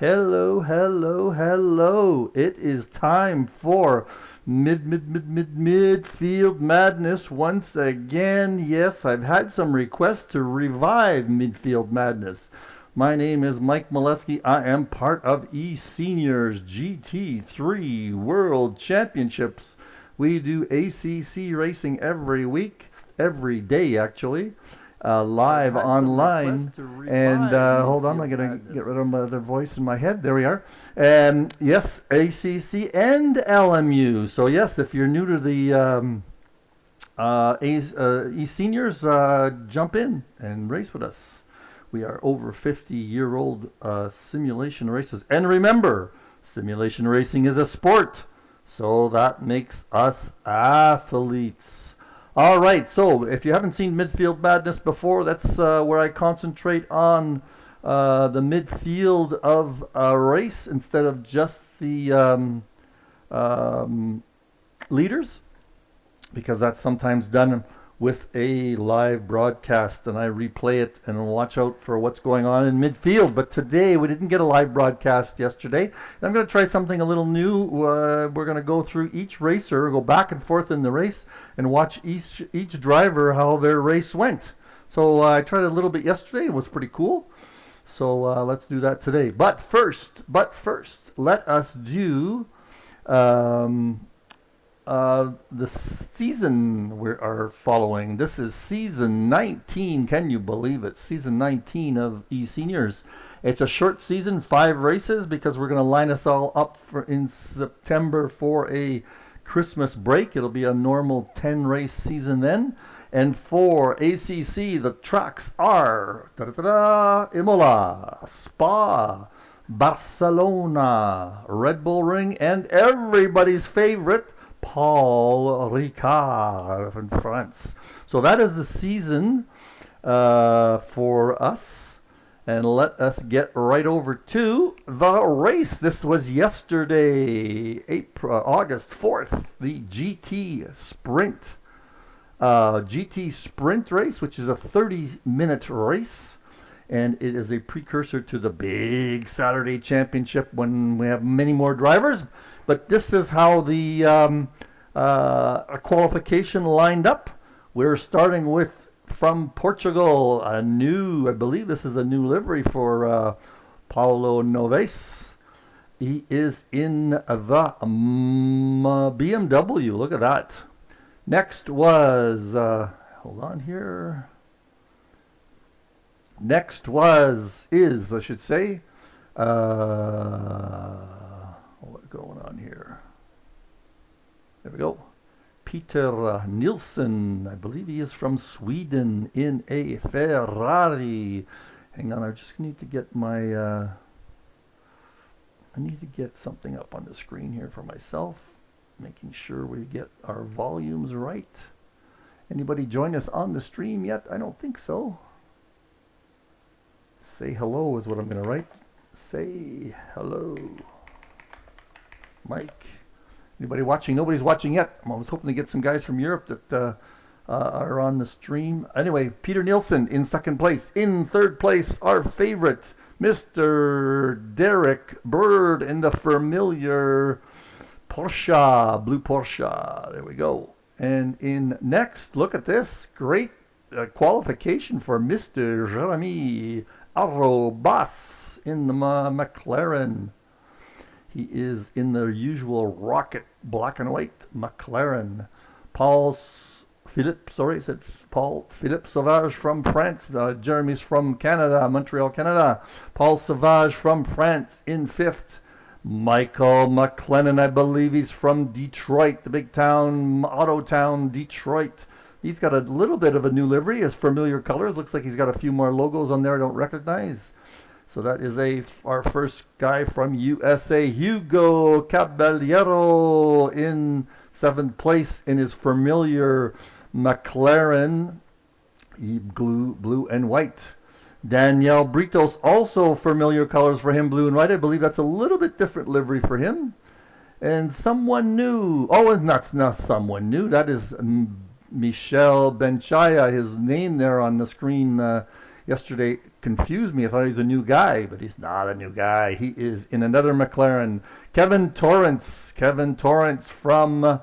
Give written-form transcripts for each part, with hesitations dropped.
Hello, hello, hello. It is time for midfield madness once again. Yes, I've had some requests to revive midfield madness. My name is Mike Meleskie. I am part of eSeniors GT3 World Championships. We do ACC racing every week, every day actually, live online. And hold on, I'm going to get rid of my other voice in my head. There we are. And yes, ACC and LMU. So yes, if you're new to the eSeniors, jump in and race with us. We are over 50-year-old simulation races. And remember, simulation racing is a sport. So that makes us athletes. All right, so if you haven't seen Midfield Madness before, that's where I concentrate on the midfield of a race instead of just the leaders, because that's sometimes done with a live broadcast, and I replay it and watch out for what's going on in midfield. But today we didn't get a live broadcast yesterday, and I'm going to try something a little new. We're going to go through each racer, go back and forth in the race, and watch each driver how their race went. So I tried a little bit yesterday. It was pretty cool. So let's do that today. But first, let us do the season we are following. This is season 19. Can you believe it? Season 19 of eSeniors. It's a short season, 5 races, because we're going to line us all up in September for a Christmas break. It'll be a normal 10-race season then. And for ACC, the tracks are Imola, Spa, Barcelona, Red Bull Ring, and everybody's favorite, Paul Ricard in France. So that is the season for us. And let us get right over to the race. This was yesterday, August 4th, the GT Sprint race, which is a 30-minute race. And it is a precursor to the big Saturday championship when we have many more drivers. But this is how the qualification lined up. We're starting with, from Portugal, I believe this is a new livery for Paulo Noves. He is in the BMW. Look at that. Next was, hold on here. Next is, I should say, what's going on here? There we go. Peter Nilsson, I believe he is from Sweden, in a Ferrari. Hang on, I just need to get my, I need to get something up on the screen here for myself, making sure we get our volumes right. Anybody join us on the stream yet? I don't think so. Say hello is what I'm going to write. Say hello. Mike. Anybody watching? Nobody's watching yet. I was hoping to get some guys from Europe that are on the stream. Anyway, Peter Nielsen in second place. In third place, our favorite, Mr. Derek Bird in the familiar Porsche, blue Porsche. There we go. And in next, look at this. Great qualification for Mr. Jeremy Arrobas in the McLaren. He is in the usual rocket black and white McLaren. Paul Philippe Sauvage from France. Jeremy's from Canada, Montreal, Canada. Paul Sauvage from France in fifth. Michael McLennan, I believe he's from Detroit, the big town, auto town, Detroit. He's got a little bit of a new livery, his familiar colors. Looks like he's got a few more logos on there I don't recognize. So that is our first guy from USA, Hugo Caballero, in seventh place in his familiar McLaren, blue and white. Daniel Britos, also familiar colors for him, blue and white. I believe that's a little bit different livery for him. And someone new. Oh, and that's not someone new. That is Michel Benchaya, his name there on the screen yesterday. confused me. I thought he was a new guy, but he's not a new guy. He is in another McLaren. Kevin Torrance from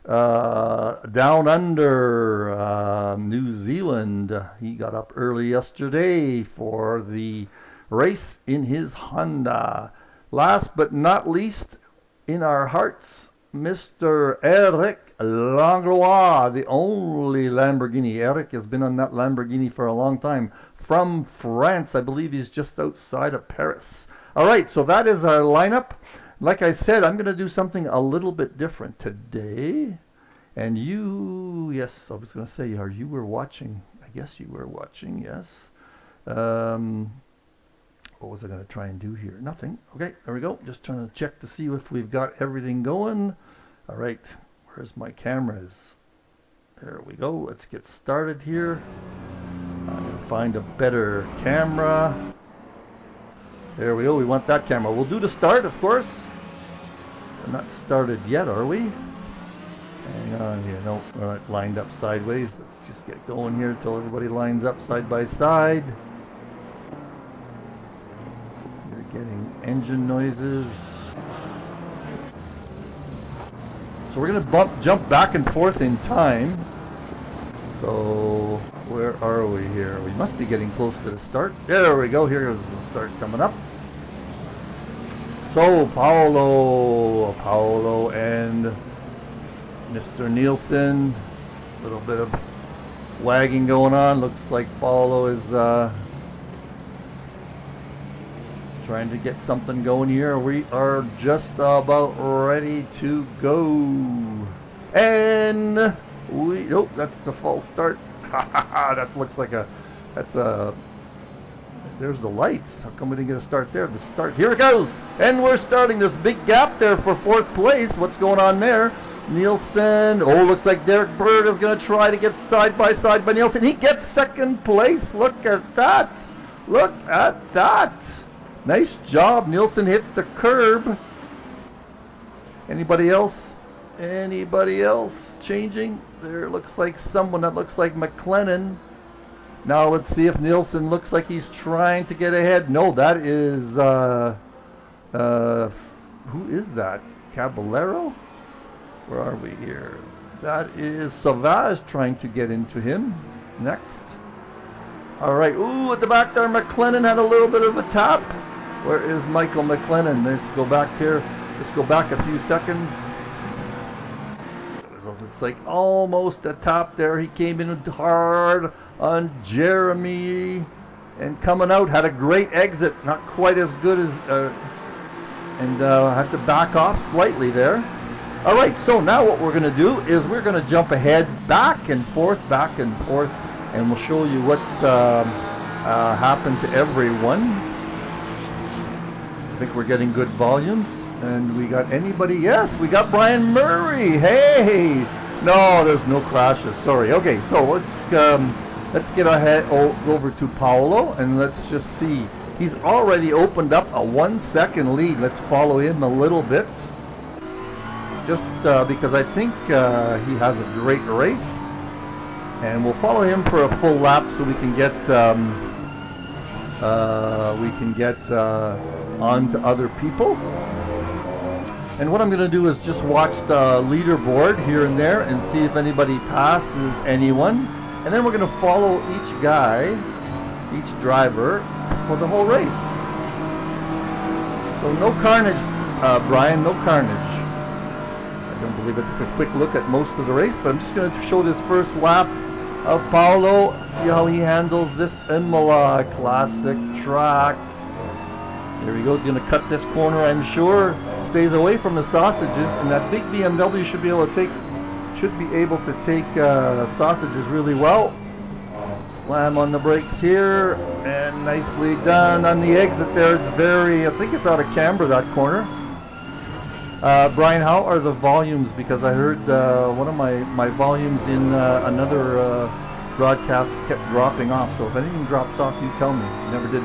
down under New Zealand. He got up early yesterday for the race in his Honda. Last but not least, in our hearts, Mr. Eric Langlois, the only Lamborghini. Eric has been on that Lamborghini for a long time. From France, I believe he's just outside of Paris. All right, so that is our lineup. Like I said, I'm going to do something a little bit different today. And you, yes, I was going to say, you were watching. I guess you were watching, yes. What was I going to try and do here? Nothing. Okay, there we go. Just trying to check to see if we've got everything going. All right, where's my cameras? There we go. Let's get started here. I'm going to find a better camera. There we go. We want that camera. We'll do the start, of course. We're not started yet, are we? Hang on here. No, we're not lined up sideways. Let's just get going here until everybody lines up side by side. Getting engine noises. So we're going to jump back and forth in time. So where are we here? We must be getting close to the start. There we go. Here's the start coming up. So Paolo and Mr. Nielsen. A little bit of wagging going on. Looks like Paolo is trying to get something going here. We are just about ready to go. And oh, that's the false start. That looks like there's the lights. How come we didn't get a start there? The start, here it goes. And we're starting. This big gap there for fourth place. What's going on there? Nielsen, looks like Derek Bird is going to try to get side by side by Nielsen. He gets second place. Look at that. Look at that. Nice job. Nielsen hits the curb. Anybody else? Anybody else changing? There looks like someone that looks like McLennan. Now let's see if Nielsen looks like he's trying to get ahead. No, that is who is that? Caballero? Where are we here? That is Sauvage trying to get into him. Next. All right. Ooh, at the back there, McLennan had a little bit of a tap. Where is Michael McLennan? Let's go back here. Let's go back a few seconds. Looks like almost a top there. He came in hard on Jeremy. And coming out, had a great exit. Not quite as good as... and had to back off slightly there. All right, so now what we're going to do is we're going to jump ahead back and forth. And we'll show you what happened to everyone. I think we're getting good volumes. And we got anybody? Yes, we got Brian Murray. Hey! No, there's no crashes. Sorry. Okay, so let's get ahead over to Paolo and let's just see. He's already opened up a 1 second lead. Let's follow him a little bit. Just because I think he has a great race. And we'll follow him for a full lap so we can get on to other people. And what I'm going to do is just watch the leaderboard here and there and see if anybody passes anyone. And then we're going to follow each guy, each driver, for the whole race. So no carnage, Brian, no carnage. I don't believe I took a quick look at most of the race, but I'm just going to show this first lap of Paolo. See how he handles this Imola classic track. There he goes. He's going to cut this corner, I'm sure. Stays away from the sausages, and that big BMW should be able to take sausages really well. Slam on the brakes here, and nicely done on the exit there. It's I think it's out of camber, that corner. Brian, how are the volumes? Because I heard one of my volumes in another broadcast kept dropping off. So if anything drops off, you tell me. Never did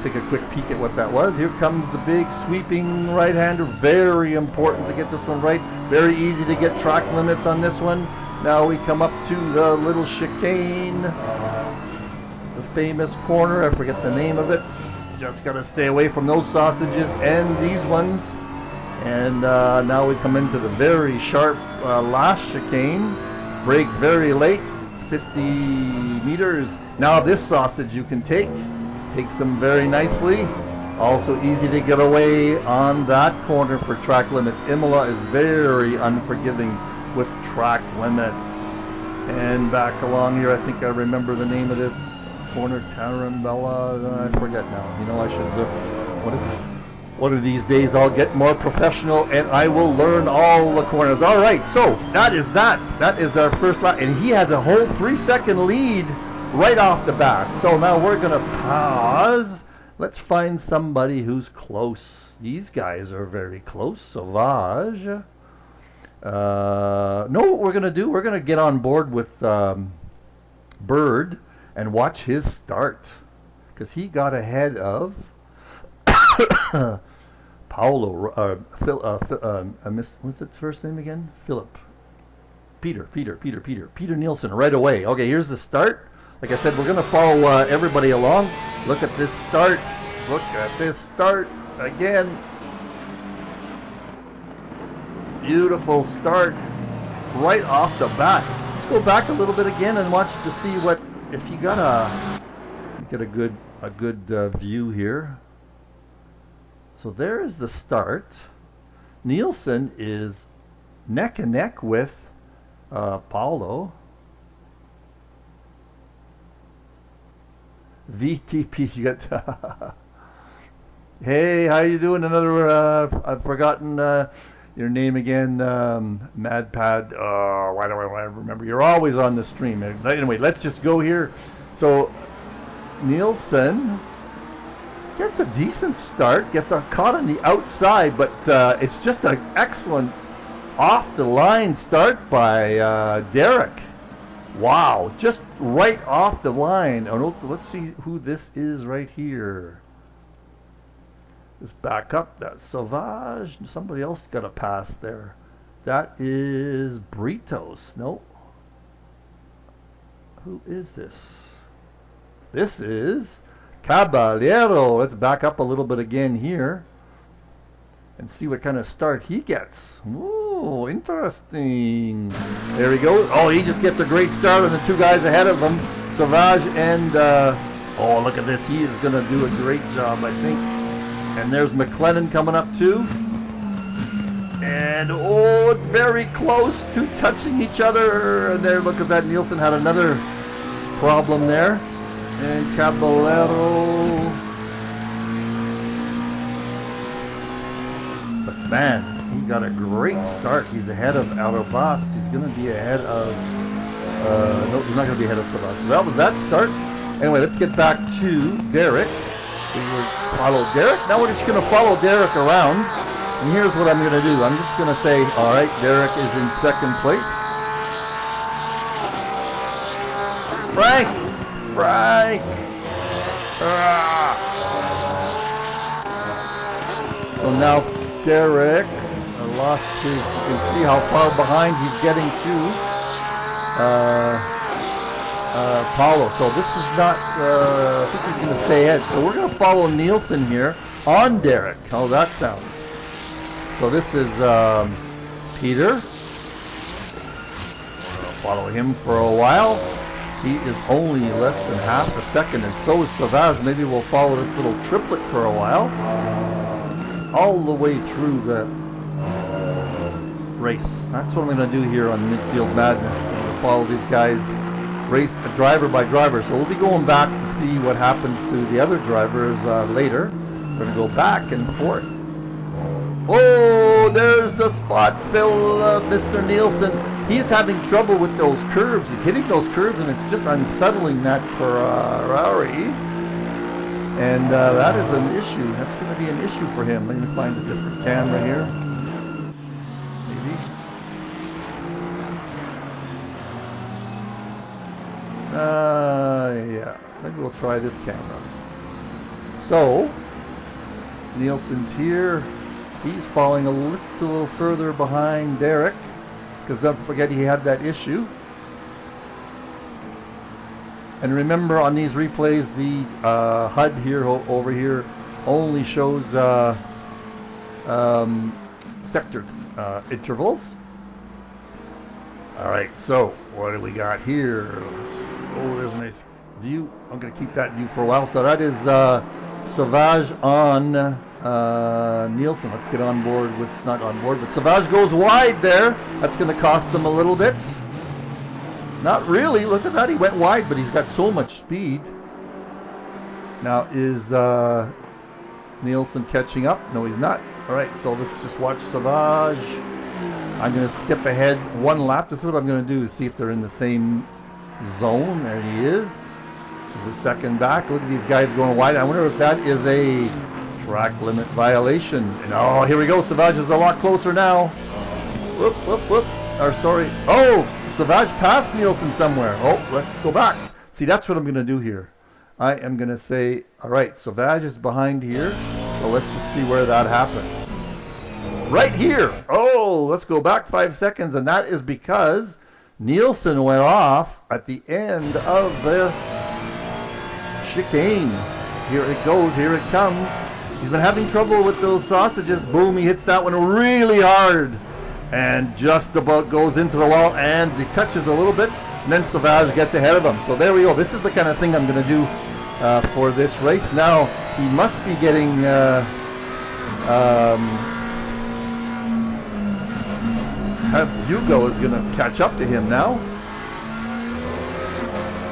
take a quick peek at what that was. Here comes the big sweeping right-hander. Very important to get this one right. Very easy to get track limits on this one. Now we come up to the little chicane. The famous corner. I forget the name of it. Just got to stay away from those sausages and these ones. And now we come into the very sharp last chicane. Brake very late, 50 meters. Now this sausage you can take. Takes them very nicely. Also easy to get away on that corner for track limits. Imola is very unforgiving with track limits. And back along here, I think I remember the name of this corner, Tarambella. I forget now. You know, I should look. One of these days I'll get more professional and I will learn all the corners. All right, so that is that. That is our first lap. And he has a whole 3-second lead right off the bat. So now we're going to pause. Let's find somebody who's close. These guys are very close. Sauvage. No, what we're going to do, we're going to get on board with Bird and watch his start. Because he got ahead of Paolo, what's his first name again? Philip. Peter Nielsen right away. Okay, here's the start. Like I said, we're going to follow everybody along. Look at this start. Look at this start again. Beautiful start right off the bat. Let's go back a little bit again and watch to see what, if you got a good view here. So there is the start. Nielsen is neck and neck with Paolo. VTP, you got. Hey, how you doing? Another. I've forgotten your name again. MadPad. Why do I remember? You're always on the stream. Anyway, let's just go here. So Nielsen gets a decent start. Gets caught on the outside, but it's just an excellent off the line start by Derek. Wow, just right off the line. Oh, no, let's see who this is right here. Just back up. That's Sauvage. Somebody else got a pass there. That is Britos. No. Who is this? This is Caballero. Let's back up a little bit again here and see what kind of start he gets. Ooh, interesting. There he goes. Oh, he just gets a great start on the two guys ahead of him, Sauvage and, oh, look at this. He is going to do a great job, I think. And there's McLennan coming up too. And, oh, very close to touching each other. And there, look at that. Nielsen had another problem there. And Caballero. But man, he got a great start. He's ahead of Autobas. He's going to be ahead of, no, he's not going to be ahead of Sauvage. So that was that start. Anyway, let's get back to Derek. We will follow Derek. Now we're just going to follow Derek around. And here's what I'm going to do. I'm just going to say, all right, Derek is in second place. Frank! So now Derek lost his, you can see how far behind he's getting to Paulo. So this is not, I think he's going to stay ahead. So we're going to follow Nielsen here on Derek. How that sounds. So this is Peter. Follow him for a while. He is only less than half a second, and so is Sauvage. Maybe we'll follow this little triplet for a while. All the way through the race. That's what I'm going to do here on Midfield Madness. I'm going to follow these guys race driver by driver. So we'll be going back to see what happens to the other drivers later. We're going to go back and forth. Oh, there's the spot, Phil, Mr. Nielsen. He's having trouble with those curves. He's hitting those curves, and it's just unsettling that Ferrari. And that is an issue. That's going to be an issue for him. Let me find a different camera here. Maybe. Yeah. Maybe we'll try this camera. So, Nielsen's here. He's falling a little further behind Derek, because don't forget he had that issue. And remember, on these replays, the HUD here over here only shows sector intervals. All right, so what do we got here? Oh, there's a nice view. I'm going to keep that view for a while. So that is Sauvage on Nielsen. Let's get on board with, not on board, but Sauvage goes wide there. That's going to cost him a little bit. Not really. Look at that. He went wide, but he's got so much speed. Now, is Nielsen catching up? No, he's not. All right, so let's just watch Sauvage. I'm going to skip ahead one lap. This is what I'm going to do, is see if they're in the same zone. There he is. He's a second back. Look at these guys going wide. I wonder if that is a track limit violation. And oh, here we go. Sauvage is a lot closer now. Whoop, whoop, whoop. Or sorry. Oh, Sauvage passed Nielsen somewhere. Oh, let's go back. See, that's what I'm going to do here. I am going to say, all right, Sauvage is behind here. So let's just see where that happens. Right here. Oh, let's go back 5 seconds. And that is because Nielsen went off at the end of the chicane. Here it goes. Here it comes. He's been having trouble with those sausages. Boom, he hits that one really hard. And just about goes into the wall, and he touches a little bit, and then Sauvage gets ahead of him. So there we go. This is the kind of thing I'm going to do for this race. Now, he must be getting Hugo is going to catch up to him now.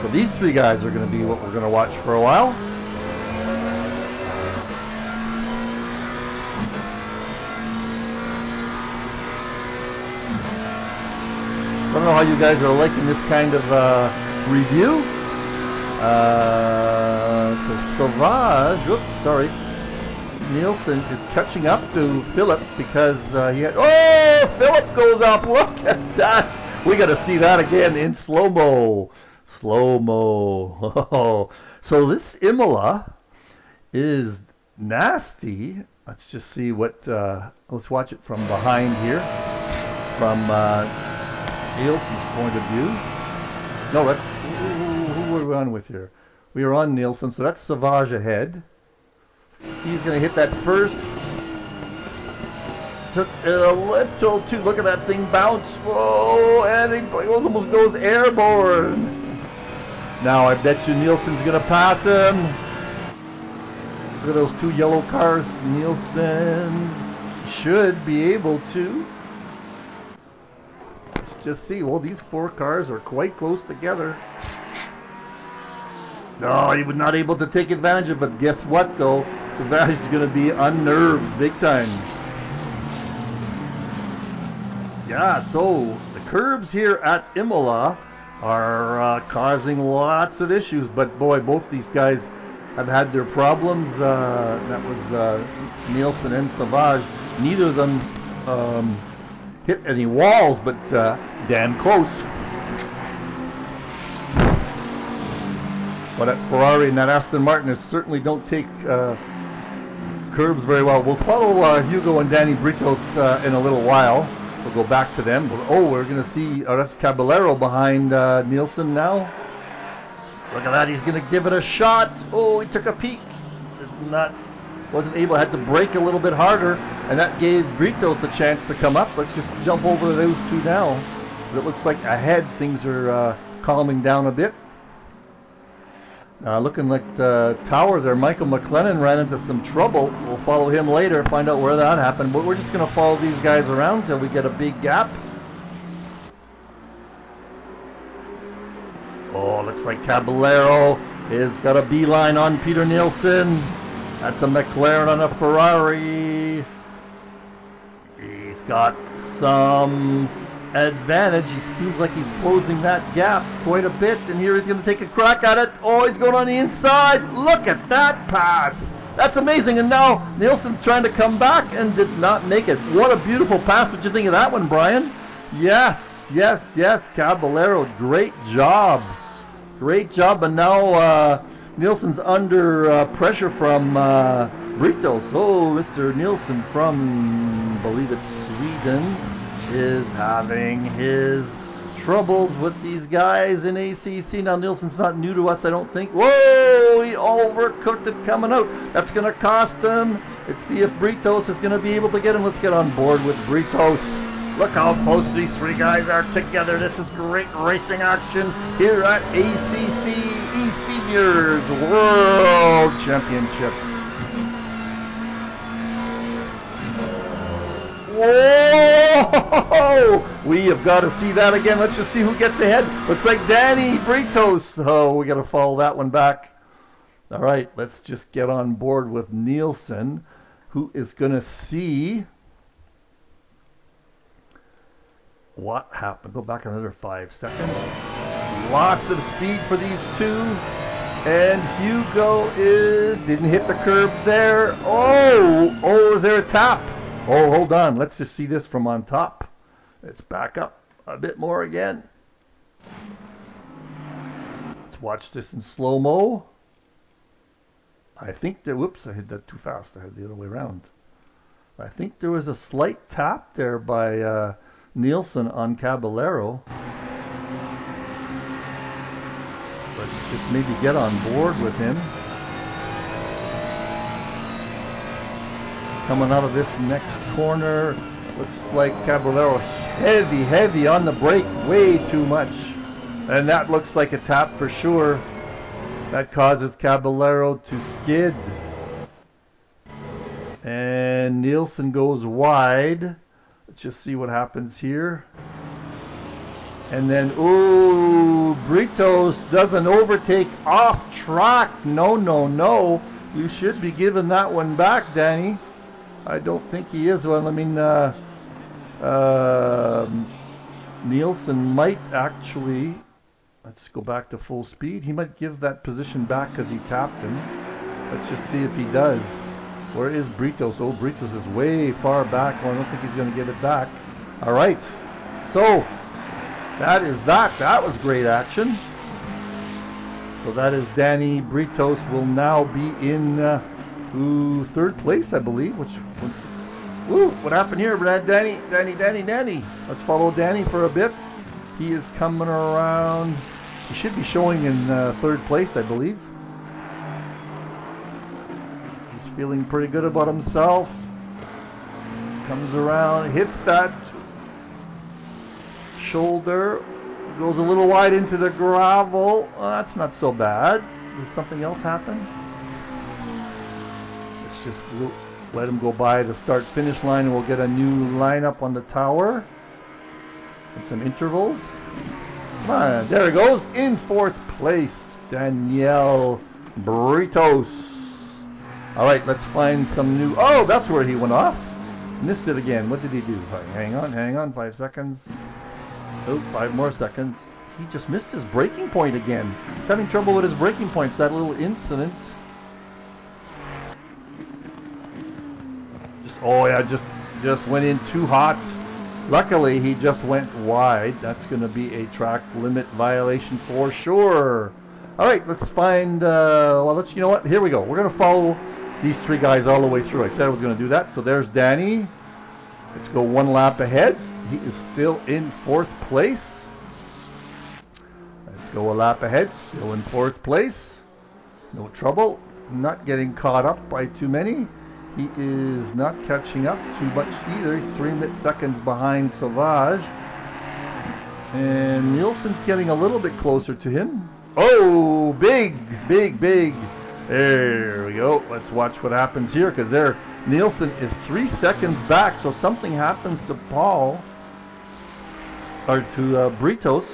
So these three guys are going to be what we're going to watch for a while. I don't know how you guys are liking this kind of review. So Sauvage, oops, sorry, Nielsen is catching up to Philip because he had, oh, Philip goes off, look at that. We got to see that again in slow-mo. Slow-mo. So this Imola is nasty. Let's just see what, let's watch it from behind here. From Nielsen's point of view. No, let's, who are we on with here? We are on Nielsen, so that's Sauvage ahead. He's going to hit that first. Took a left toe too. Look at that thing bounce. Whoa, and it almost goes airborne. Now I bet you Nielsen's going to pass him. Look at those two yellow cars. Nielsen should be able to. Just see, well, these four cars are quite close together. No, he was not able to take advantage of it. Guess what, though? Sauvage is going to be unnerved big time. Yeah, so the curbs here at Imola are causing lots of issues. But boy, both these guys have had their problems. That was Nielsen and Sauvage. Neither of them hit any walls, but damn close. Well, that Ferrari and that Aston Martin certainly don't take curbs very well. We'll follow Hugo and Danny Britos in a little while. We'll go back to them. Oh, we're going to see, that's Caballero behind Nielsen now. Look at that, he's going to give it a shot. Oh, he took a peek. Wasn't able, had to brake a little bit harder, and that gave Britos the chance to come up. Let's just jump over those two now. It looks like ahead things are calming down a bit. Looking like the tower there, Michael McLennan ran into some trouble. We'll follow him later, find out where that happened. But we're just going to follow these guys around until we get a big gap. Oh, looks like Caballero has got a beeline on Peter Nielsen. That's a McLaren on a Ferrari. He's got some advantage. He seems like he's closing that gap quite a bit. And here he's going to take a crack at it. Oh, he's going on the inside. Look at that pass. That's amazing. And now Nielsen's trying to come back and did not make it. What a beautiful pass. What do you think of that one, Brian? Yes, yes, yes. Caballero, great job. Great job. And now Nielsen's under pressure from Britos. Oh, Mr. Nielsen from, I believe it's Sweden, is having his troubles with these guys in ACC. Now, Nielsen's not new to us, I don't think. Whoa! He overcooked it coming out. That's going to cost him. Let's see if Britos is going to be able to get him. Let's get on board with Britos. Look how close these three guys are together. This is great racing action here at ACC eSeniors World Championship. Whoa! We have got to see that again. Let's just see who gets ahead. Looks like Danny Britos. Oh, we got to follow that one back. All right, let's just get on board with Nielsen, who is going to see what happened. Go back another 5 seconds. Lots of speed for these two. And Hugo didn't hit the curb there. Oh, is there a tap? Oh, hold on. Let's just see this from on top. Let's back up a bit more again. Let's watch this in slow-mo. I think there, whoops, I hit that too fast. I had the other way around. I think there was a slight tap there by Nielsen on Caballero. Let's just maybe get on board with him. Coming out of this next corner, looks like Caballero heavy on the brake, way too much. And that looks like a tap for sure. That causes Caballero to skid. And Nielsen goes wide. Let's just see what happens here. And then, ooh, Britos does an overtake off track. No. You should be giving that one back, Danny. I don't think he is one. I mean, Nielsen might actually, let's go back to full speed. He might give that position back because he tapped him. Let's just see if he does. Where is Britos? Oh, Britos is way far back. Oh, I don't think he's going to give it back. All right. So, that is that. That was great action. So that is Danny Britos will now be in third place, I believe. What happened here, Brad? Danny. Let's follow Danny for a bit. He is coming around. He should be showing in third place, I believe. He's feeling pretty good about himself. Comes around, hits that shoulder. Goes a little wide into the gravel. That's not so bad. Did something else happen? Let's just let him go by the start-finish line, and we'll get a new lineup on the tower. And some intervals. Come on, there it goes. In fourth place, Daniel Britos. All right, let's find some new... Oh, that's where he went off. Missed it again. What did he do? Hang on. 5 seconds. Oh, 5 more seconds. He just missed his braking point again. He's having trouble with his braking points. That little incident. Just went in too hot. Luckily, he just went wide. That's going to be a track limit violation for sure. All right, let's find. You know what? Here we go. We're going to follow these three guys all the way through. I said I was going to do that. So there's Danny. Let's go one lap ahead. He is still in fourth place. Let's go a lap ahead. Still in fourth place. No trouble. Not getting caught up by too many. He is not catching up too much either. He's 3 seconds behind Sauvage. And Nielsen's getting a little bit closer to him. Oh, big. There we go. Let's watch what happens here, because Nielsen is 3 seconds back. So something happens to Paul, or to Britos.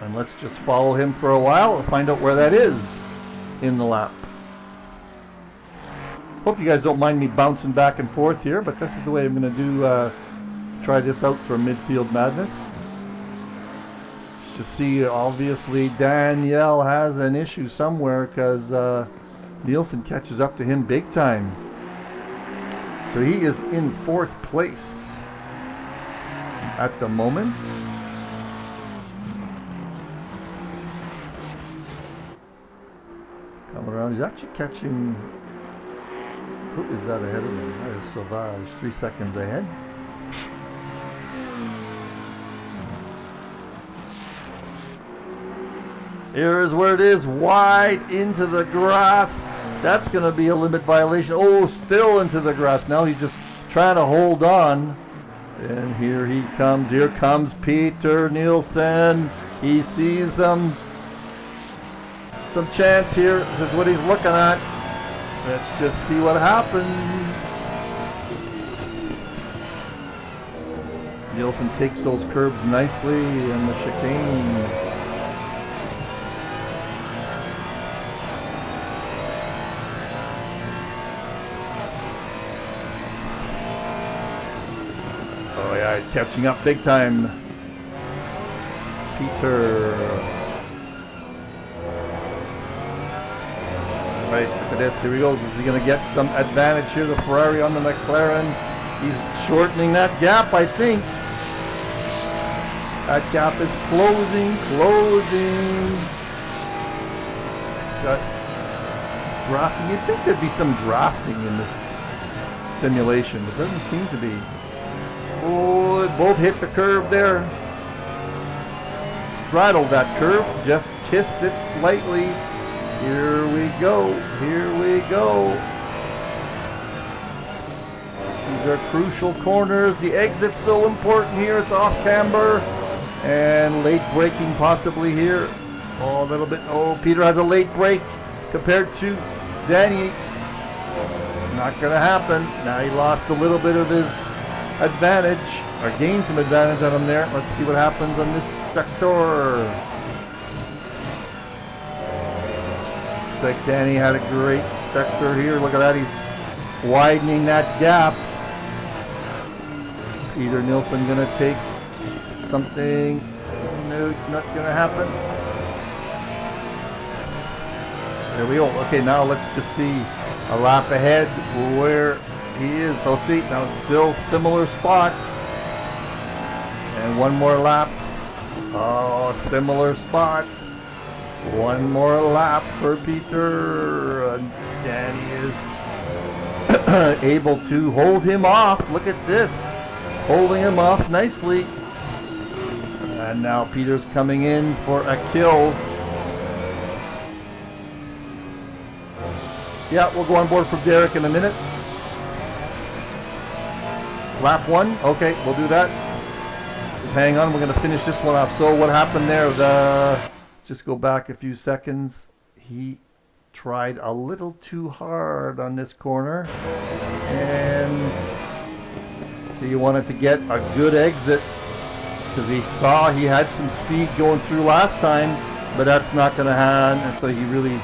And let's just follow him for a while and find out where that is in the lap. Hope you guys don't mind me bouncing back and forth here, but this is the way I'm going to do. Try this out for Midfield Madness. Let's just see, obviously Danielle has an issue somewhere, because Nielsen catches up to him big time. So he is in fourth place at the moment. Coming around, he's actually catching... Who is that ahead of him? That is Sauvage, 3 seconds ahead. Here's where it is, wide into the grass. That's going to be a limit violation. Oh, still into the grass. Now he's just trying to hold on. And here he comes. Here comes Peter Nielsen. He sees some chance here. This is what he's looking at. Let's just see what happens. Nielsen takes those curbs nicely in the chicane. Oh yeah, he's catching up big time. Peter. Right, look at this. Here he goes. Is he going to get some advantage here? The Ferrari on the McLaren. He's shortening that gap, I think. That gap is closing. Got drafting. You'd think there'd be some drafting in this simulation, but doesn't seem to be. Oh, they both hit the curb there. Straddled that curb, just kissed it slightly. Here we go. These are crucial corners. The exit's so important here. It's off camber. And late braking possibly here. Oh, a little bit. Oh, Peter has a late brake compared to Danny. Not going to happen. Now he lost a little bit of his advantage, or gained some advantage on him there. Let's see what happens on this sector. Looks like Danny had a great sector here. Look at that, he's widening that gap. Peter Nielsen gonna take something? No, not gonna happen. There we go. Okay, now let's just see a lap ahead where he is. So see, now still similar spot. And one more lap. Oh, similar spot. One more lap for Peter. Danny is able to hold him off. Look at this. Holding him off nicely. And now Peter's coming in for a kill. Yeah, we'll go on board for Derek in a minute. Lap one. Okay, we'll do that. Just hang on. We're going to finish this one off. So what happened there? Just go back a few seconds. He tried a little too hard on this corner. And so you wanted to get a good exit because he saw he had some speed going through last time, but that's not going to happen. And so he really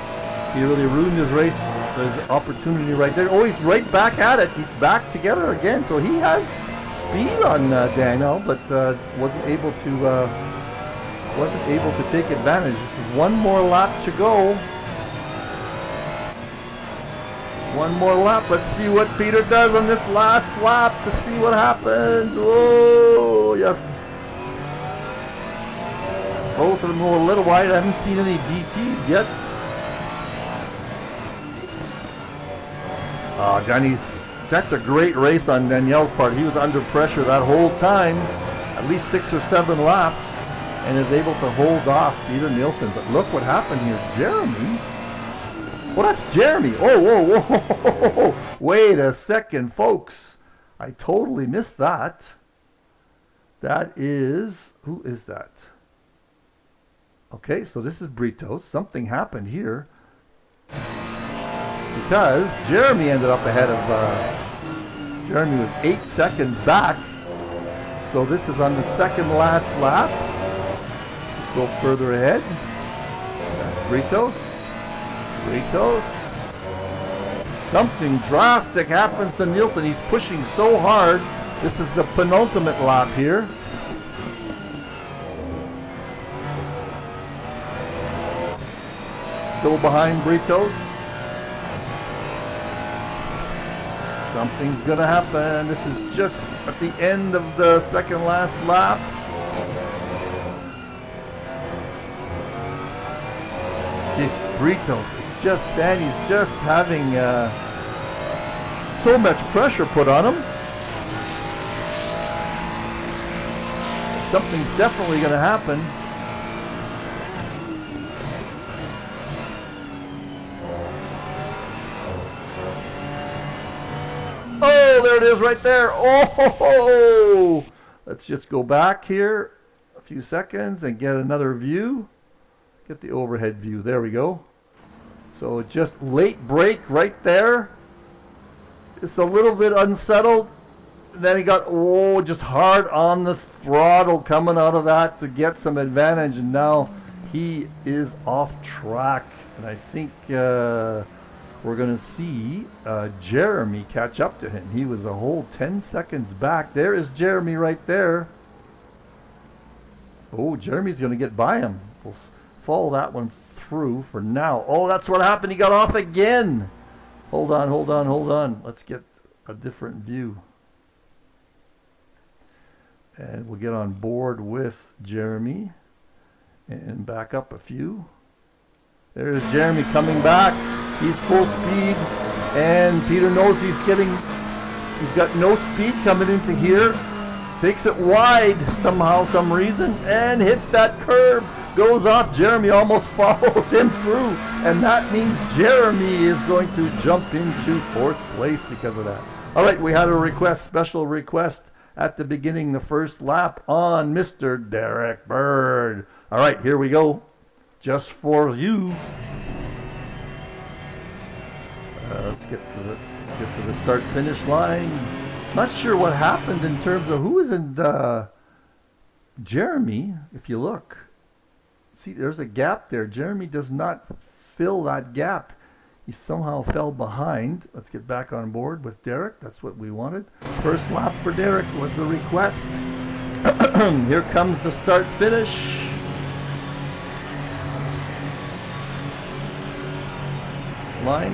ruined his race. There's opportunity right there. Oh, he's right back at it. He's back together again. So he has speed on Daniel, but wasn't able to take advantage. This is one more lap to go. One more lap. Let's see what Peter does on this last lap to see what happens. Whoa! Yeah. Both of them go a little wide. I haven't seen any DTs yet. That's a great race on Danielle's part. He was under pressure that whole time, at least 6 or 7 laps, and is able to hold off Peter Nielsen. But look what happened here. Jeremy? Well, that's Jeremy. Oh, whoa. Wait a second, folks. I totally missed that. That is, who is that? Okay, so this is Britos. Something happened here. Because Jeremy ended up ahead of, Jeremy was 8 seconds back. So this is on the second last lap. Let's go further ahead. That's Britos. Something drastic happens to Nielsen. He's pushing so hard. This is the penultimate lap here. Still behind Britos. Something's gonna happen. This is just at the end of the second last lap. Just Britos is just, Danny's just having so much pressure put on him. Something's definitely gonna happen. Oh, there it is right there. Oh, ho, ho. Let's just go back here a few seconds and get another view. Get the overhead view. There we go. So just late break right there. It's a little bit unsettled. Then he got, just hard on the throttle coming out of that to get some advantage. And now he is off track. And I think we're going to see Jeremy catch up to him. He was a whole 10 seconds back. There is Jeremy right there. Oh, Jeremy's going to get by him. We'll follow that one through for now. Oh, that's what happened. He got off again. Hold on, hold on, hold on. Let's get a different view. And we'll get on board with Jeremy and back up a few. There's Jeremy coming back. He's full speed, and Peter knows he's got no speed coming into here. Takes it wide somehow, some reason, and hits that curb. Goes off. Jeremy almost follows him through, and that means Jeremy is going to jump into 4th place because of that. All right, we had a request, special request at the beginning, the first lap on Mr. Derek Bird. All right, here we go. Just for you. Let's get to the start-finish line. Not sure what happened in terms of who is in Jeremy. If you look, see, there's a gap there. Jeremy does not fill that gap. He somehow fell behind. Let's get back on board with Derek. That's what we wanted. First lap for Derek was the request. Here comes the start-finish. Line.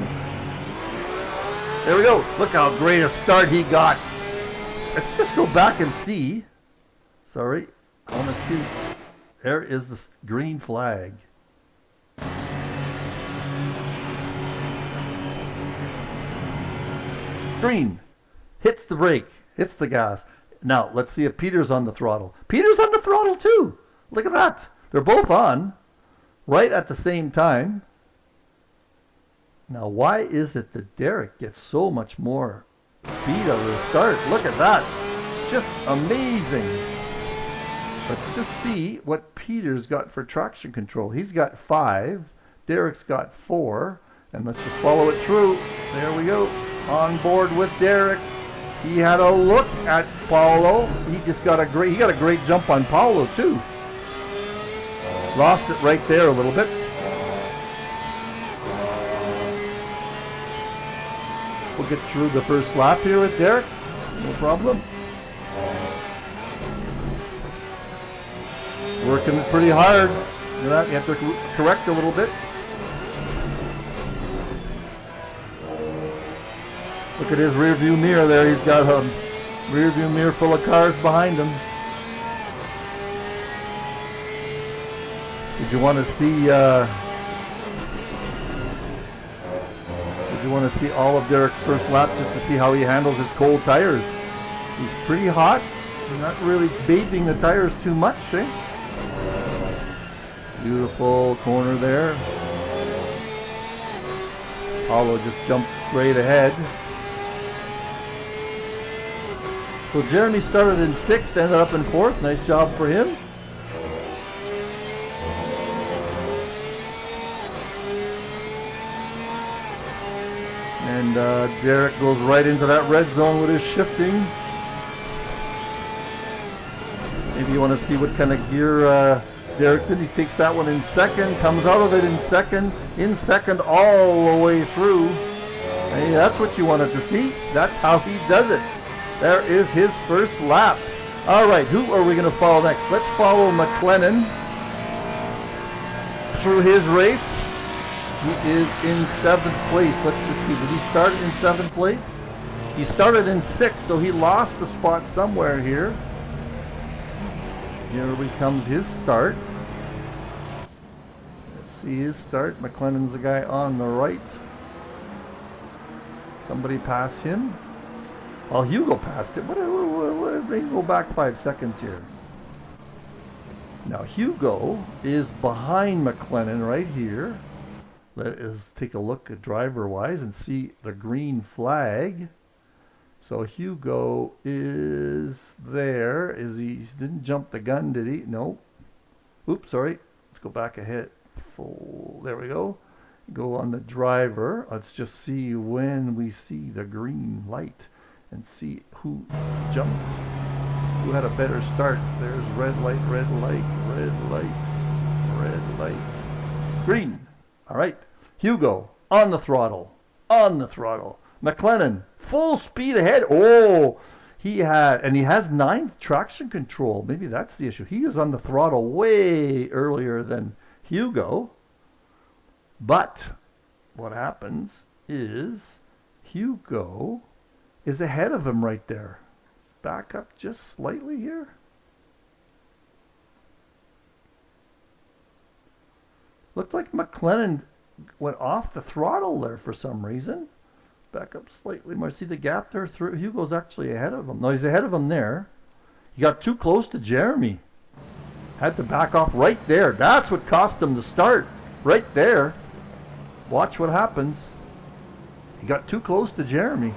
There we go. Look how great a start he got. Let's just go back and see. Sorry. I want to see. There is the green flag. Green. Hits the brake. Hits the gas. Now, let's see if Peter's on the throttle. Peter's on the throttle too. Look at that. They're both on. Right at the same time. Now, why is it that Derek gets so much more speed out of the start? Look at that. Just amazing. Let's just see what Peter's got for traction control. He's got 5. Derek's got 4. And let's just follow it through. There we go. On board with Derek. He had a look at Paolo. He got a great jump on Paolo too. Lost it right there a little bit. We'll get through the first lap here with Derek. No problem. Working it pretty hard. You have to correct a little bit. Look at his rear view mirror there. He's got a rear view mirror full of cars behind him. Did you want to see all of Derek's first lap just to see how he handles his cold tires? He's pretty hot. He's not really bathing the tires too much, eh? Beautiful corner there. Paulo just jumped straight ahead. So Jeremy started in 6th, ended up in 4th. Nice job for him. And Derek goes right into that red zone with his shifting. Maybe you want to see what kind of gear Derek's in. He takes that one in 2nd, comes out of it in 2nd all the way through. Hey, that's what you wanted to see. That's how he does it. There is his first lap. All right, who are we going to follow next? Let's follow McLennan through his race. He is in 7th place. Let's just see. Did he start in 7th place? He started in 6th, so he lost a spot somewhere here. Here becomes his start. Let's see his start. McLennan's the guy on the right. Somebody pass him. Well, Hugo passed it. What maybe go back 5 seconds here. Now Hugo is behind McLennan right here. Let us take a look at driver-wise and see the green flag. So Hugo is there. He didn't jump the gun, did he? No. Oops, sorry. Let's go back ahead. Full. There we go. Go on the driver. Let's just see when we see the green light and see who jumped. Who had a better start? There's red light, red light, red light, red light. Green. All right. Hugo on the throttle. On the throttle. McLennan full speed ahead. Oh, he has 9th traction control. Maybe that's the issue. He was on the throttle way earlier than Hugo. But what happens is Hugo is ahead of him right there. Back up just slightly here. Looked like McLennan went off the throttle there for some reason. Back up slightly more. See the gap there? Through Hugo's actually ahead of him. No, he's ahead of him there. He got too close to Jeremy. Had to back off right there. That's what cost him the start. Right there. Watch what happens. He got too close to Jeremy.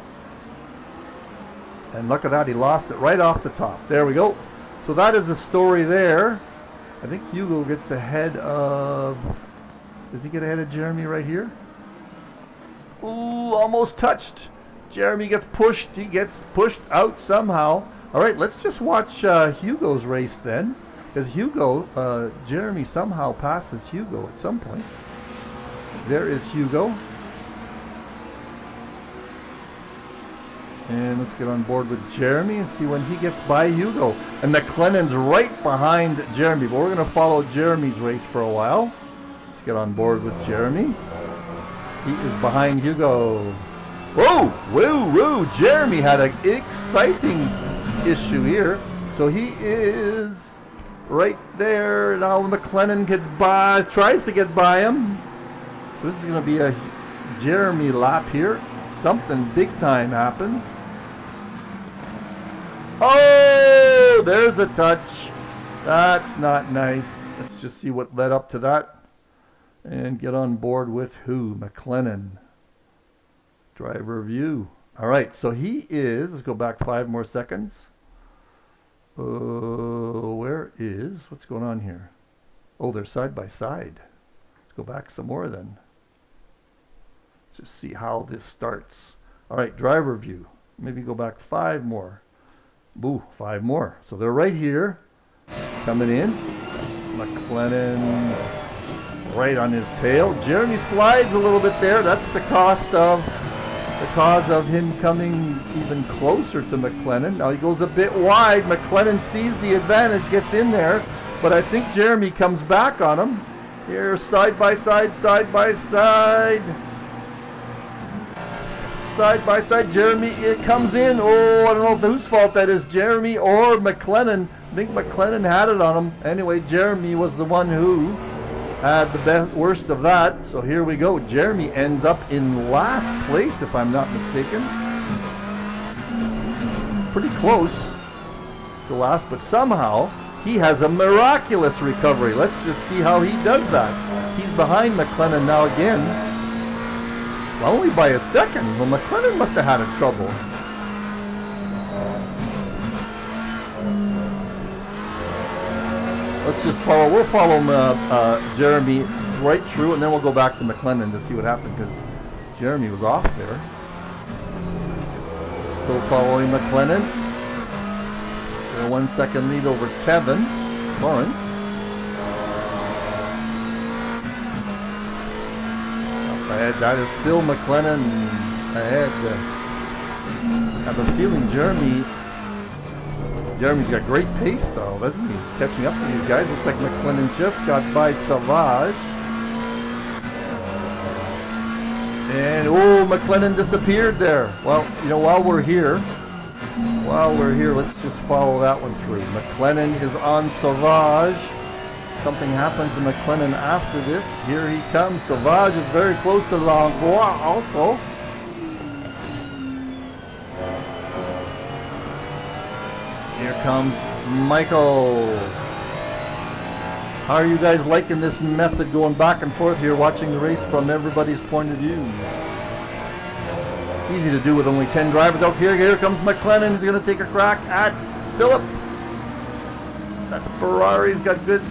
And look at that, he lost it right off the top. There we go. So that is the story there. I think Hugo gets ahead of... Does he get ahead of Jeremy right here? Ooh, almost touched. Jeremy gets pushed. He gets pushed out somehow. All right, let's just watch Hugo's race then. Because Jeremy somehow passes Hugo at some point. There is Hugo. And let's get on board with Jeremy and see when he gets by Hugo. And McLennan's right behind Jeremy. But we're going to follow Jeremy's race for a while. Let's get on board with Jeremy. He is behind Hugo. Whoa! Woo! Woo! Jeremy had an exciting issue here. So he is right there. Now McLennan gets by, tries to get by him. This is going to be a Jeremy lap here. Something big time happens. Oh, there's a touch. That's not nice. Let's just see what led up to that. And get on board with who? McLennan. Driver view. All right, so he is, let's go back 5 more seconds. What's going on here? Oh, they're side by side. Let's go back some more then. Just see how this starts. All right, driver view. Maybe go back 5 more. Boo, 5 more. So they're right here, coming in. McLennan right on his tail. Jeremy slides a little bit there. That's the cause of him coming even closer to McLennan. Now he goes a bit wide. McLennan sees the advantage, gets in there, but I think Jeremy comes back on him. Here, side by side, side by side. Side by side, Jeremy, it comes in. Oh, I don't know whose fault that is, Jeremy or McLennan. I think McLennan had it on him. Anyway, Jeremy was the one who had the worst of that. So here we go. Jeremy ends up in last place, if I'm not mistaken. Pretty close to last, but somehow he has a miraculous recovery. Let's just see how he does that. He's behind McLennan now again. Only by a second. Well, McLennan must have had a trouble. Let's just follow. We'll follow Jeremy right through, and then we'll go back to McLennan to see what happened, because Jeremy was off there. Still following McLennan. 1 second lead over Kevin Lawrence. Ahead. That is still McLennan ahead. I have a feeling Jeremy's got great pace though, doesn't he? He's catching up to these guys. Looks like McLennan just got by Savage. And oh, McLennan disappeared there. Well, you know, while we're here, let's just follow that one through. McLennan is on Savage. Something happens to McLennan after this. Here he comes. Sauvage is very close to Langlois also. Here comes Michael. How are you guys liking this method going back and forth here, watching the race from everybody's point of view? Easy to do with only 10 drivers out here. Here comes McLennan. He's going to take a crack at Philip. That Ferrari's got good.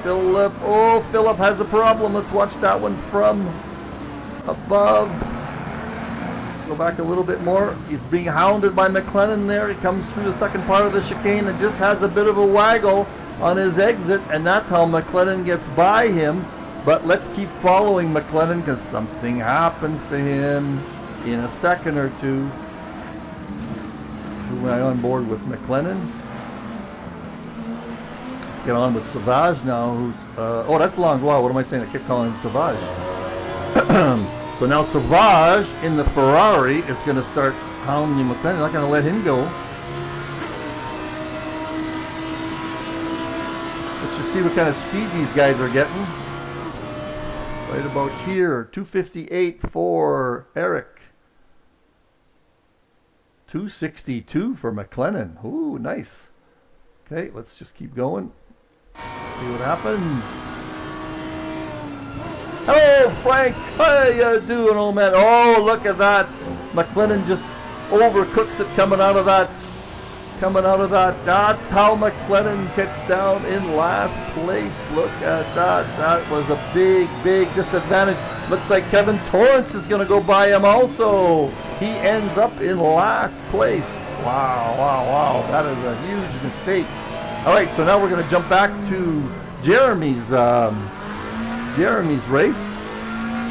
Philip. Oh, Philip has a problem. Let's watch that one from above. Go back a little bit more. He's being hounded by McLennan there. He comes through the second part of the chicane and just has a bit of a waggle on his exit, and that's how McLennan gets by him. But let's keep following McLennan because something happens to him in a second or two. Who am I on board with? McLennan. Let's get on with Savage now. Who's oh, that's long. Wow, what am I saying? I kept calling him Savage. So now Savage in the Ferrari is going to start hounding McLennan. Not going to let him go. Let's just see what kind of speed these guys are getting. Right about here, 258 for Eric. 262 for McLennan. Ooh, nice. Okay, let's just keep going. See what happens. Hello, Frank. How you doing, old man? Oh, look at that. McLennan just overcooks it coming out of that. That's how McLennan gets down in last place. Look at that. That was a big, big disadvantage. Looks like Kevin Torrance is going to go by him also. He ends up in last place. Wow. That is a huge mistake. All right, so now we're going to jump back to Jeremy's race.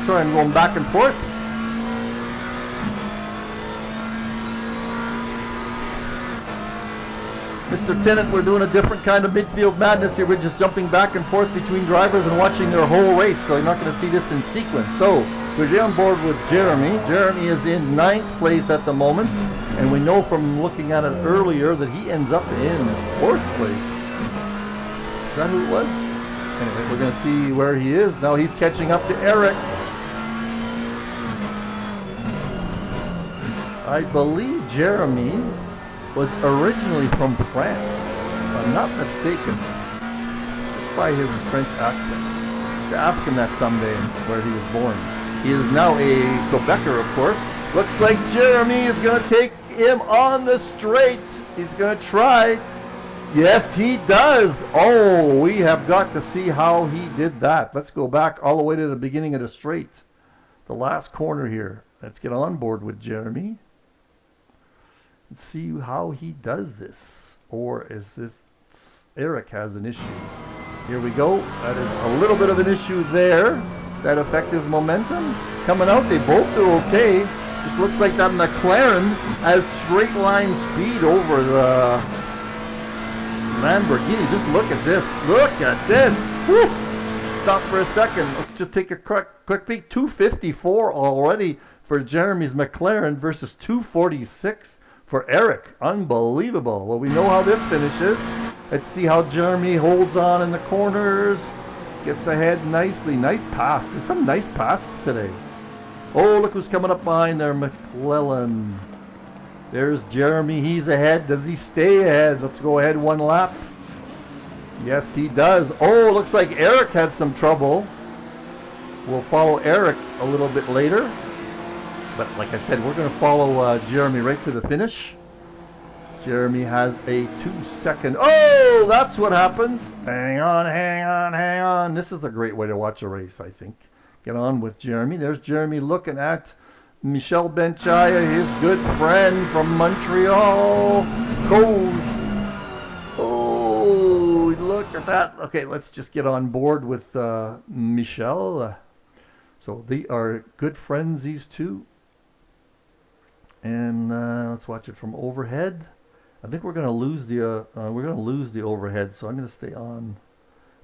Sorry, I'm going back and forth. Mr. Tennant, we're doing a different kind of midfield madness here. We're just jumping back and forth between drivers and watching their whole race, so you're not going to see this in sequence. So, we're on board with Jeremy. Jeremy is in 9th place at the moment, and we know from looking at it earlier that he ends up in 4th place. Is that who it was? Anyway, we're going to see where he is. Now he's catching up to Eric. I believe Jeremy was originally from France, if I'm not mistaken, just by his French accent. To ask him that someday where he was born. He is now a Quebecer, of course. Looks like Jeremy is going to take him on the straight. He's going to try. Yes, he does. Oh, we have got to see how he did that. Let's go back all the way to the beginning of the straight. The last corner here. Let's get on board with Jeremy. Let's see how he does this. Or is it Eric has an issue? Here we go. That is a little bit of an issue there. That affects his momentum. Coming out, they both do okay. Just looks like that McLaren has straight line speed over the Lamborghini. Just look at this. Look at this. Woo. Stop for a second. Let's just take a quick peek. 254 already for Jeremy's McLaren versus 246 for Eric. Unbelievable. Well, we know how this finishes. Let's see how Jeremy holds on in the corners. Gets ahead nicely. Nice pass. There's some nice passes today. Oh, look who's coming up behind there. McLellan. There's Jeremy. He's ahead. Does he stay ahead? Let's go ahead one lap. Yes, he does. Oh, looks like Eric had some trouble. We'll follow Eric a little bit later. But like I said, we're going to follow Jeremy right to the finish. Jeremy has a 2-second. Oh, that's what happens. Hang on. This is a great way to watch a race, I think. Get on with Jeremy. There's Jeremy looking at Michel Benchaya, his good friend from Montreal. Cold. Oh, look at that. Okay, let's just get on board with Michel. So they are good friends, these two. And let's watch it from overhead. I think we're going to lose the overhead, so I'm going to stay on.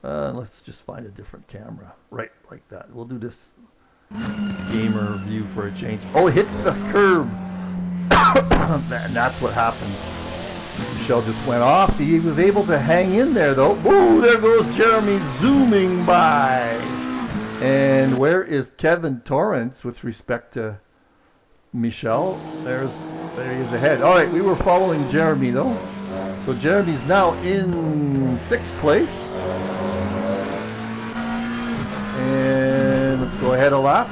Let's just find a different camera. Right, like that. We'll do this gamer view for a change. Oh, it hits the curb. And that's what happened. Michel just went off. He was able to hang in there, though. Whoa, there goes Jeremy zooming by. And where is Kevin Torrance with respect to Michel? There he is ahead. All right, we were following Jeremy, though. So Jeremy's now in 6th place. And let's go ahead a lap.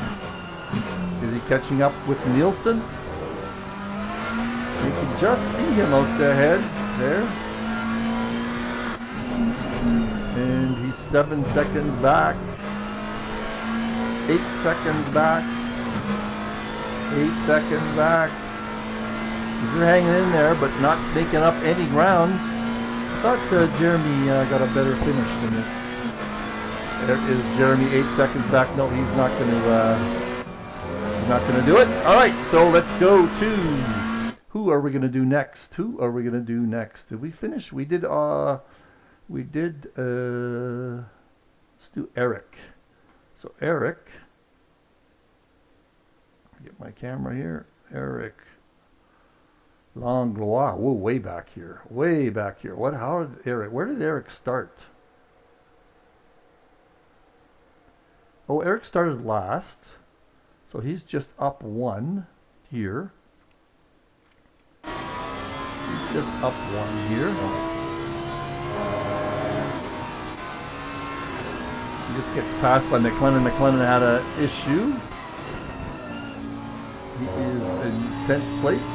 Is he catching up with Nielsen? You can just see him out ahead there. And he's 7 seconds back. 8 seconds back. 8 seconds back. He's hanging in there, but not making up any ground. I thought Jeremy got a better finish than this. There is Jeremy, 8 seconds back. No, he's not going to do it. All right, so let's go to who are we going to do next? Who are we going to do next? Did we finish? We did. Let's do Eric. So Eric, get my camera here. Eric Langlois. Whoa, way back here. Way back here. What? How did Eric? Where did Eric start? Oh, Eric started last, so he's just up one here. He's just up one here. He just gets passed by McLennan. McLennan had an issue. He is in 10th place.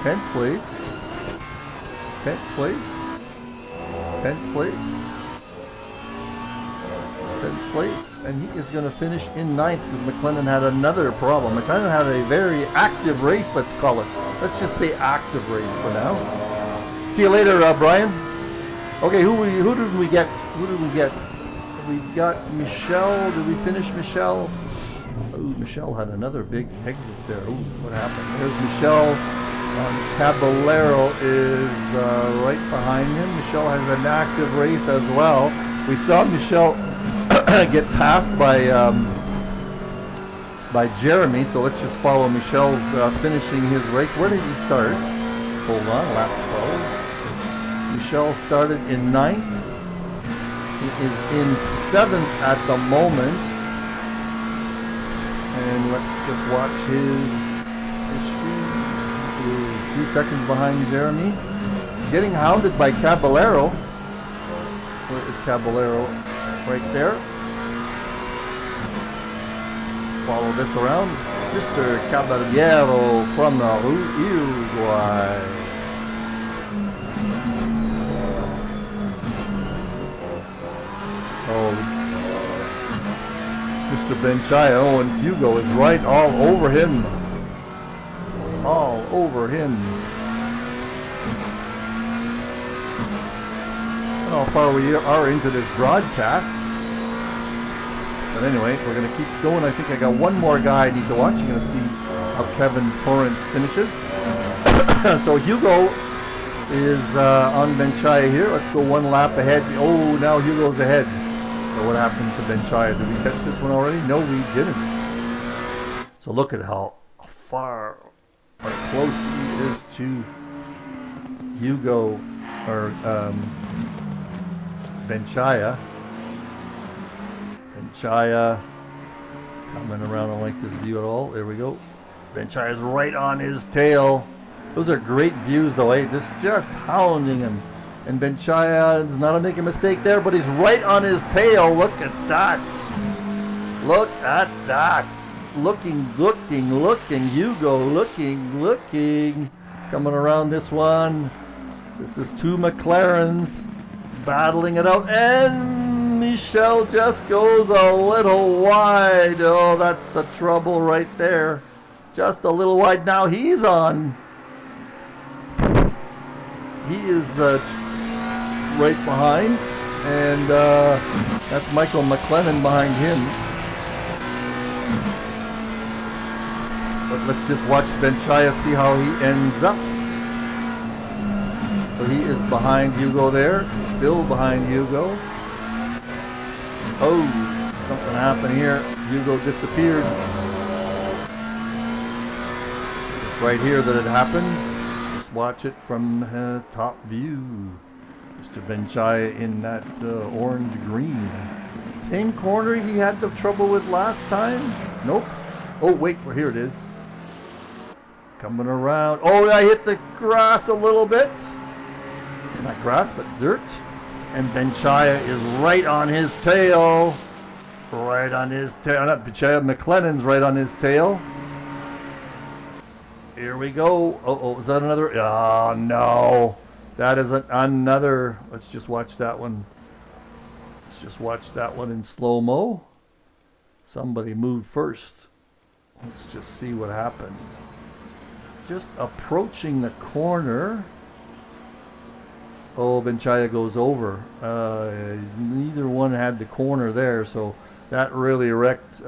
10th place. 10th place. 10th place. 10th place. And he is going to finish in 9th because McLennan had another problem. McLennan had a very active race, let's call it. Let's just say active race for now. See you later, Brian. Okay, who did we get? Who did we get? We got Michelle. Did we finish Michelle? Oh, Michelle had another big exit there. Oh, what happened? There's Michelle. Caballero is right behind him. Michelle has an active race as well. We saw Michelle get passed by Jeremy, so let's just follow Michelle's finishing his race. Where did he start? Hold on, lap 12. Michelle started in 9th. He is in 7th at the moment. And let's just watch his history. He is 3 seconds behind Jeremy. He's getting hounded by Caballero. Where is Caballero? Right there. Follow this around. Mr. Caballero from Uruguay. Oh, Mr. Benchaya and Hugo is right all over him. All over him. I don't know how far we are into this broadcast. But anyway, we're going to keep going. I think I got one more guy I need to watch. You're going to see how Kevin Torrance finishes. So Hugo is on Benchaya here. Let's go one lap ahead. Oh, now Hugo's ahead. So what happened to Benchaya? Did we catch this one already? No, we didn't. So look at how far or close he is to Hugo or Benchaya. Benchaya coming around. I don't like this view at all. There we go. Benchaya's right on his tail. Those are great views though, eh? Just hounding him. And Benchaya is not making a mistake there, but he's right on his tail. Look at that. Look at that. Looking. Hugo, looking. Coming around this one. This is two McLarens battling it out. And Michelle just goes a little wide. Oh, that's the trouble right there. Just a little wide. Now he's on. He is right behind. And that's Michael McLennan behind him. But let's just watch Benchaya see how he ends up. So he is behind Hugo there. Still behind Hugo. Oh, something happened here. Hugo disappeared. It's right here that it happens. Just watch it from top view. Mr. Benchaya in that orange-green. Same corner he had the trouble with last time? Nope. Oh, wait, well, here it is. Coming around. Oh, I hit the grass a little bit. Not grass, but dirt. And Benchaya is right on his tail. Right on his tail. Not Benchaya, McLennan's right on his tail. Here we go. Oh, is that another? Oh, no. That is another. Let's just watch that one. Let's just watch that one in slow-mo. Somebody moved first. Let's just see what happens. Just approaching the corner. Oh, Benchaya goes over. Neither one had the corner there, so that really wrecked.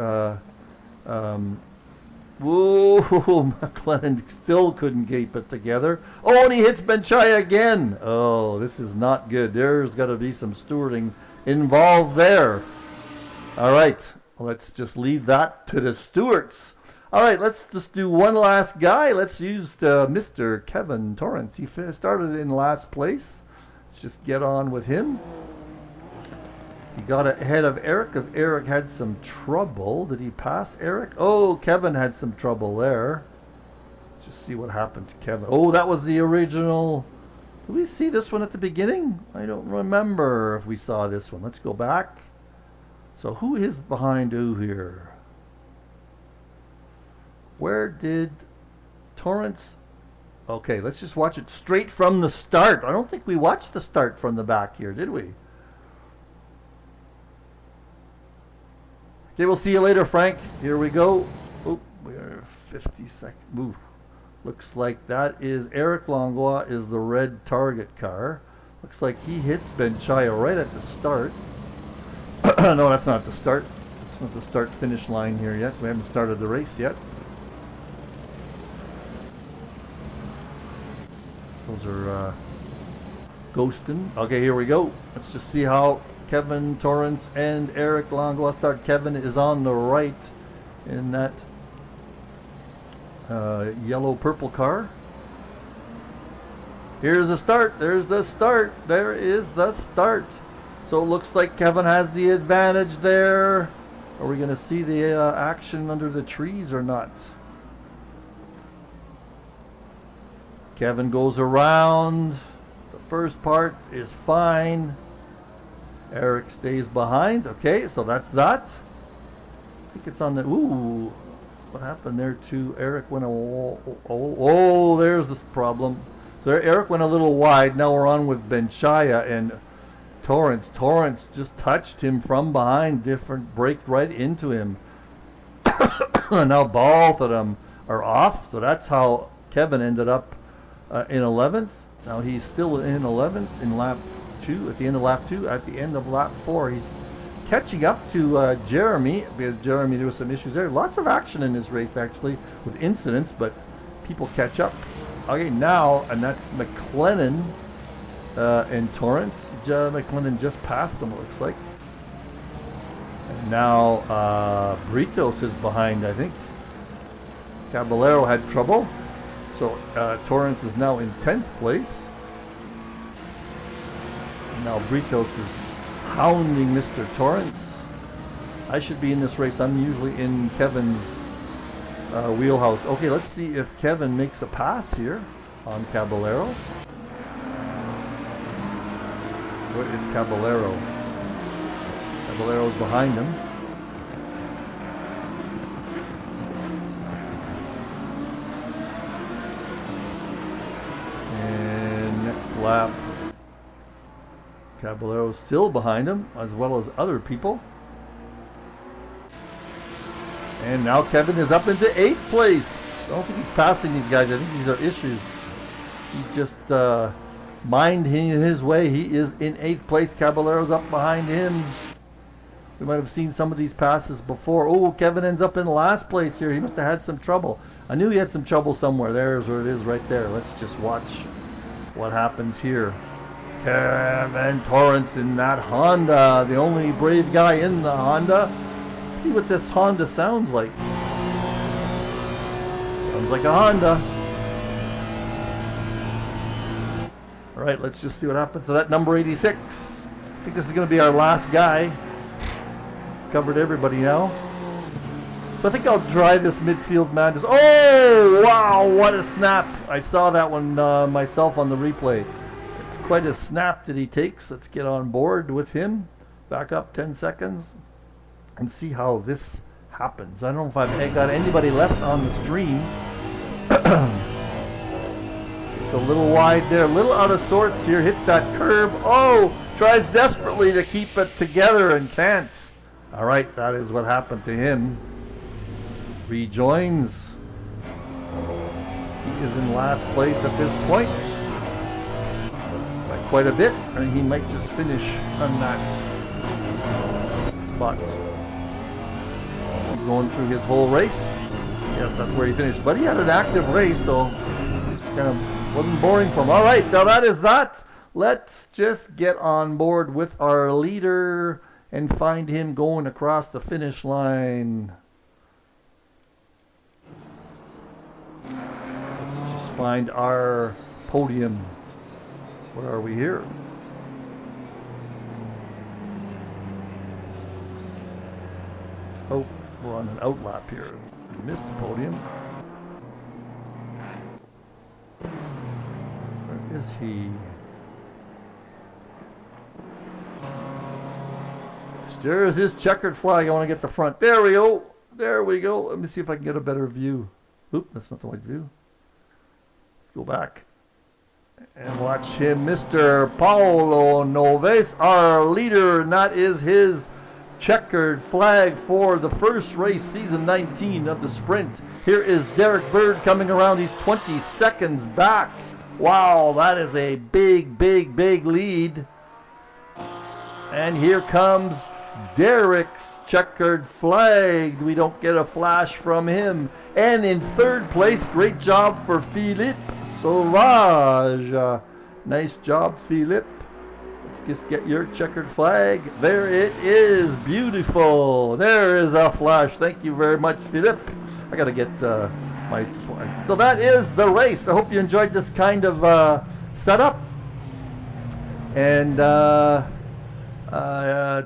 Whoa, McLennan still couldn't keep it together. Oh, and he hits Benchaya again. Oh, this is not good. There's got to be some stewarding involved there. All right, let's just leave that to the stewards. All right, let's just do one last guy. Let's use Mr. Kevin Torrance. He started in last place. Let's just get on with him. He got ahead of Eric because Eric had some trouble. Did he pass Eric? Oh, Kevin had some trouble there. Let's just see what happened to Kevin. Oh, that was the original. Did we see this one at the beginning? I don't remember if we saw this one. Let's go back. So who is behind who here? Where did Torrance... Okay, let's just watch it straight from the start. I don't think we watched the start from the back here, did we? Okay, we'll see you later, Frank. Here we go. Oh, we are 50 seconds. Ooh. Looks like that is Eric Langlois is the red target car. Looks like he hits Benchaya right at the start. No, that's not the start. That's not the start-finish line here yet. We haven't started the race yet. Those are ghosting. Okay, here we go. Let's just see how Kevin Torrance and Eric Langlois start. Kevin is on the right in that yellow-purple car. Here's the start. There's the start. There is the start. So it looks like Kevin has the advantage there. Are we going to see the action under the trees or not? Kevin goes around. The first part is fine. Eric stays behind. Okay, so that's that. I think it's on the... Ooh, what happened there to Eric? Went a... Oh, there's this problem. So Eric went a little wide. Now we're on with Benchaya and Torrance. Torrance just touched him from behind. Braked right into him. Now both of them are off. So that's how Kevin ended up in 11th. Now he's still in 11th in lap 2, at the end of lap 2. At the end of lap 4, he's catching up to Jeremy, because Jeremy, there was some issues there. Lots of action in this race, actually, with incidents, but people catch up. Okay, now, and that's McLennan and Torrance. McLennan just passed them, it looks like. And now Britos is behind, I think. Caballero had trouble. So Torrance is now in 10th place. And now Britos is hounding Mr. Torrance. I should be in this race. I'm usually in Kevin's wheelhouse. Okay, let's see if Kevin makes a pass here on Caballero. Where is Caballero? Caballero's behind him. And next lap, Caballero's still behind him, as well as other people. And now Kevin is up into 8th place. I don't think he's passing these guys. I think these are issues. He's just minding his way. He is in 8th place. Caballero's up behind him. We might have seen some of these passes before. Oh, Kevin ends up in last place here. He must have had some trouble. I knew he had some trouble somewhere. There's where it is right there. Let's just watch what happens here. Kevin Torrance in that Honda. The only brave guy in the Honda. Let's see what this Honda sounds like. Sounds like a Honda. All right, let's just see what happens to that number 86. I think this is going to be our last guy. It's covered everybody now. So I think I'll try this midfield madness. Oh, wow, what a snap. I saw that one myself on the replay. It's quite a snap that he takes. Let's get on board with him. Back up 10 seconds. and see how this happens. I don't know if I've got anybody left on the stream. It's a little wide there, a little out of sorts here. Hits that curb. Oh, tries desperately to keep it together and can't. All right, that is what happened to him. Rejoins. He is in last place at this point by quite a bit, and he might just finish on that spot. Keep going through his whole race. Yes, that's where he finished. But he had an active race, so it kind of wasn't boring for him. All right, now that is that. Let's just get on board with our leader and find him going across the finish line. Let's just find our podium. Where are we here? Oh, we're on an outlap here. We missed the podium. Where is he? There's his checkered flag. I want to get the front. There we go. There we go. Let me see if I can get a better view. Oop, that's not the right view. Let's go back and watch him. Mr. Paolo Noves, our leader, and that is his checkered flag for the first race, season 19 of the sprint. Here is Derek Bird coming around. He's 20 seconds back. Wow, that is a big, big, big lead. And here comes Derek's checkered flag. We don't get a flash from him. And in third place, great job for Philippe Sauvage. Nice job, Philippe. Let's just get your checkered flag. There it is. Beautiful. There is a flash. Thank you very much, Philippe. I got to get my flag. So that is the race. I hope you enjoyed this kind of setup. And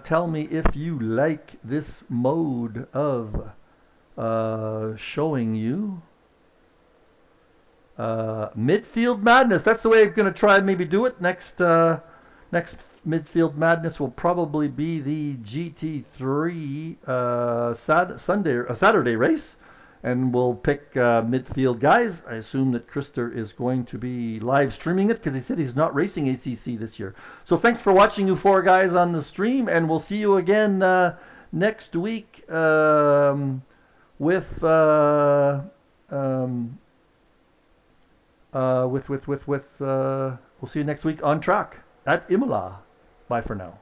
tell me if you like this mode of showing you Midfield Madness. That's the way I'm going to try and maybe do it. Next Midfield Madness will probably be the GT3 Saturday race. And we'll pick midfield guys. I assume that Krister is going to be live streaming it because he said he's not racing ACC this year. So thanks for watching, you four guys on the stream, and we'll see you again next week we'll see you next week on track at Imola. Bye for now.